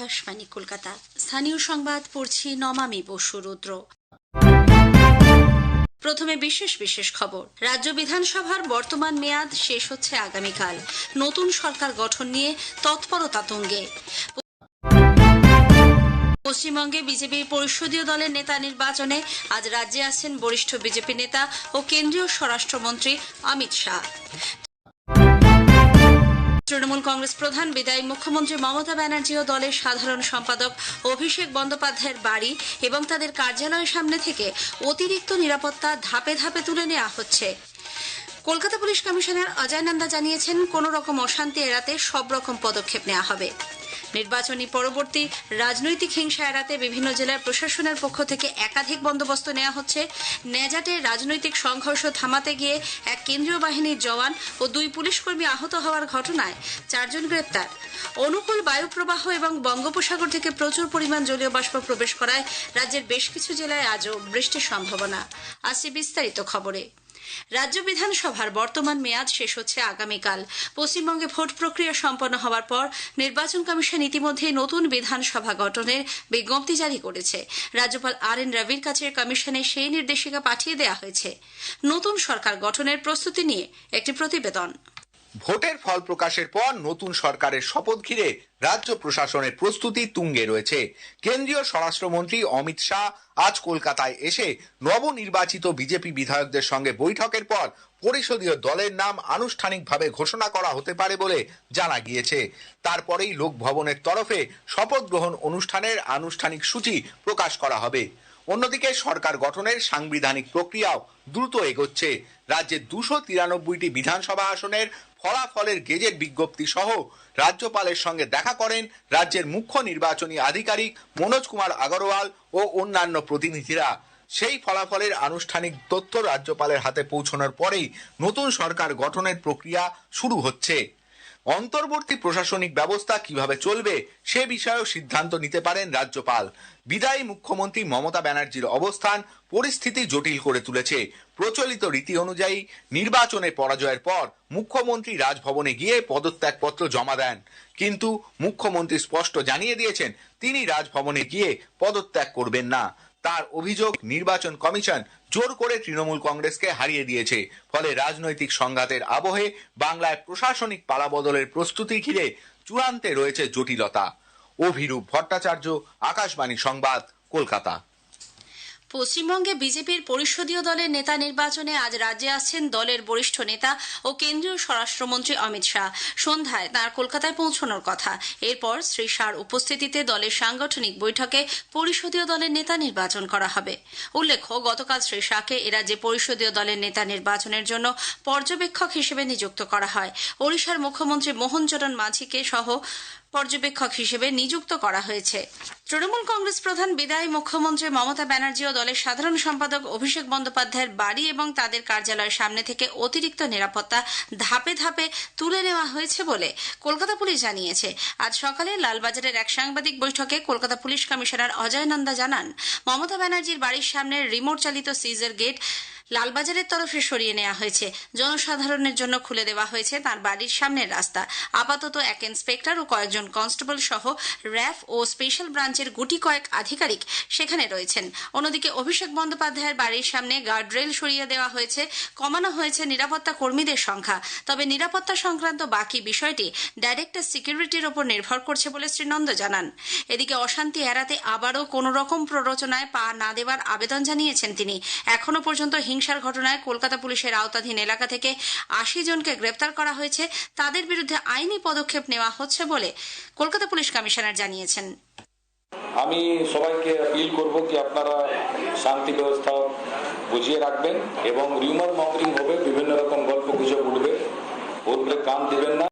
আকাশবাণী কলকাতা। স্থানীয় সংবাদ পড়ছি নমামি বসু রুদ্র। প্রথমে বিশেষ খবর। রাজ্য বিধানসভার বর্তমান মেয়াদ শেষ হচ্ছে আগামীকাল। নতুন সরকার গঠন নিয়ে তৎপরতা তুঙ্গে। পশ্চিমবঙ্গে বিজেপির পরিষদীয় দলের নেতা নির্বাচনে আজ রাজ্যে আসছেন বরিষ্ঠ বিজেপি নেতা ও কেন্দ্রীয় স্বরাষ্ট্রমন্ত্রী অমিত শাহ। তৃণমূল কংগ্রেস প্রধান বিদায়ী মুখ্যমন্ত্রী মমতা ব্যানার্জি ও দলের সাধারণ সম্পাদক অভিষেক বন্দ্যোপাধ্যায়ের বাড়ি এবং তাদের কার্যালয়ের সামনে থেকে অতিরিক্ত নিরাপত্তা ধাপে ধাপে তুলে নেওয়া হচ্ছে। কলকাতা পুলিশ কমিশনার অজয় নন্দা জানিয়েছেন, কোন রকম অশান্তি এড়াতে সব রকম পদক্ষেপ নেওয়া হবে। নির্বাচনী পরবর্তী রাজনৈতিক হিংসা এড়াতে বিভিন্ন জেলার প্রশাসনের পক্ষ থেকে একাধিক বন্দোবস্ত নেওয়া হচ্ছে। নেজাটে রাজনৈতিক সংঘর্ষ থামাতে গিয়ে এক কেন্দ্রীয় বাহিনীর জওয়ান ও 2 পুলিশকর্মী আহত হওয়ার ঘটনায় 4 জন গ্রেপ্তার। অনুকূল বায়ুপ্রবাহ এবং বঙ্গোপসাগর থেকে প্রচুর পরিমাণ জলীয় বাষ্প প্রবেশ করায় রাজ্যের বেশ কিছু জেলায় আজও বৃষ্টির সম্ভাবনা। আসছে বিস্তারিত খবরে। রাজ্য বিধানসভার বর্তমান মেয়াদ শেষ হচ্ছে আগামীকাল। পশ্চিমবঙ্গে ভোট প্রক্রিয়া সম্পন্ন হওয়ার পর নির্বাচন কমিশন ইতিমধ্যে নতুন বিধানসভা গঠনের বিজ্ঞপ্তি জারি করেছে। রাজ্যপাল RN রবির কাছে কমিশনে সেই নির্দেশিকা পাঠিয়ে দেওয়া হয়েছে। নতুন সরকার গঠনের প্রস্তুতি নিয়ে একটি প্রতিবেদন। ভোটের ফল প্রকাশের পর নতুন সরকারের শপথ ঘিরে রাজ্য প্রশাসনের প্রস্তুতি তুঙ্গে রয়েছে। কেন্দ্রীয় স্বরাষ্ট্রমন্ত্রী অমিত শাহ আজ কলকাতায় এসে নবনির্বাচিত বিজেপি বিধায়কদের সঙ্গে বৈঠকের পর পরিষদীয় দলের নাম আনুষ্ঠানিকভাবে ঘোষণা করা হতে পারে বলে জানা গিয়েছে। তারপরেই লোকভবনের তরফে শপথ গ্রহণ অনুষ্ঠানের আনুষ্ঠানিক সূচি প্রকাশ করা হবে। অন্যদিকে সরকার গঠনের সাংবিধানিক প্রক্রিয়াও দ্রুত এগোচ্ছে। রাজ্যের 293টি বিধানসভা আসনের ফলাফলের গেজেট বিজ্ঞপ্তি সহ রাজ্যপালের সঙ্গে দেখা করেন রাজ্যের মুখ্য নির্বাচনী আধিকারিক মনোজ কুমার আগরওয়াল ও অন্যান্য প্রতিনিধিরা। সেই ফলাফলের আনুষ্ঠানিক তথ্য রাজ্যপালের হাতে পৌঁছানোর পরেই নতুন সরকার গঠনের প্রক্রিয়া শুরু হচ্ছে। অন্তর্বর্তী প্রশাসনিক ব্যবস্থা কিভাবে চলবে সে বিষয়েও সিদ্ধান্ত নিতে পারেন রাজ্যপাল। বিদায়ী মুখ্যমন্ত্রী মমতা ব্যানার্জির অবস্থান পরিস্থিতি জটিল করে তুলেছে। প্রচলিত রীতি অনুযায়ী নির্বাচনে পরাজয়ের পর মুখ্যমন্ত্রী রাজভবনে গিয়ে পদত্যাগপত্র জমা দেন, কিন্তু মুখ্যমন্ত্রী স্পষ্ট জানিয়ে দিয়েছেন তিনি রাজভবনে গিয়ে পদত্যাগ করবেন না। তার অভিযোগ, নির্বাচন কমিশন জোর করে তৃণমূল কংগ্রেসকে হারিয়ে দিয়েছে। ফলে রাজনৈতিক সংঘাতের আবহে বাংলায় প্রশাসনিক পালাবদলের প্রস্তুতি ঘিরে চূড়ান্তে রয়েছে জটিলতা। অভিরূপ ভট্টাচার্য, আকাশবাণী সংবাদ, কলকাতা। পশ্চিমবঙ্গে বিজেপির পরিষদীয় দলের নেতা নির্বাচনে আজ রাজ্যে আসছেন দলের বরিষ্ঠ নেতা ও কেন্দ্রীয় স্বরাষ্ট্রমন্ত্রী অমিত শাহ। সন্ধ্যায় তাঁর কলকাতায় পৌঁছানোর কথা। এরপর শ্রী শাহর উপস্থিতিতে দলের সাংগঠনিক বৈঠকে পরিষদীয় দলের নেতা নির্বাচন করা হবে। উল্লেখ্য, গতকাল শ্রী শাহকে এরাজ্যে পরিষদীয় দলের নেতা নির্বাচনের জন্য পর্যবেক্ষক হিসেবে নিযুক্ত করা হয়। ওড়িশার মুখ্যমন্ত্রী মোহন চরণ মাঝিকে সহ পর্যবেক্ষক হিসেবে নিযুক্ত করা হয়েছে। তৃণমূল কংগ্রেস প্রধান বিদায়ী মুখ্যমন্ত্রী মমতা ব্যানার্জি ও দলের সাধারণ সম্পাদক অভিষেক বন্দ্যোপাধ্যায়ের বাড়ি এবং তাদের কার্যালয়ের সামনে থেকে অতিরিক্ত নিরাপত্তা ধাপে ধাপে তুলে নেওয়া হয়েছে বলে কলকাতা পুলিশ জানিয়েছে। আজ সকালে লালবাজারের এক সাংবাদিক বৈঠকে কলকাতা পুলিশ কমিশনার অজয় নন্দা জানান, মমতা ব্যানার্জির বাড়ির সামনে রিমোট চালিত সিজার গেট লালবাজারের তরফে সরিয়ে নেওয়া হয়েছে। জনসাধারণের জন্য খুলে দেওয়া হয়েছে তার বাড়ির সামনের রাস্তা। আপাতত এক ইন্সপেক্টর ও কয়েকজন কনস্টেবল সহ র্যাফ ও স্পেশাল ব্রাঞ্চের গুটি কয়েক আধিকারিক সেখানে রয়েছেন। অন্যদিকে অভিষেক বন্দ্যোপাধ্যায়ের বাড়ির সামনে গার্ডরেল সরিয়ে দেওয়া হয়েছে, কমানো হয়েছে নিরাপত্তা কর্মীদের সংখ্যা। তবে নিরাপত্তা সংক্রান্ত বাকি বিষয়টি ডাইরেক্টর সিকিউরিটির ওপর নির্ভর করছে বলে শ্রী নন্দ জানান। এদিকে অশান্তি এড়াতে আবারও কোনো রকম প্ররোচনায় পা না দেওয়ার আবেদন জানিয়েছেন তিনি। এখনো পর্যন্ত হিংসার ঘটনায় কলকাতা পুলিশের আওতাধীন এলাকা থেকে 80 জনকে গ্রেপ্তার করা হয়েছে। তাদের বিরুদ্ধে আইনি পদক্ষেপ নেওয়া হচ্ছে বলে কলকাতা পুলিশ কমিশনার জানিয়েছেন। আমি সবাইকে আপিল করব কি আপনারা শান্তি ব্যবস্থা বুঝিয়ে রাখবেন এবং রিউমার মঙ্গলিং হবে, বিভিন্ন রকম গল্প গুজব উঠবে, ওর কান দিবেন না।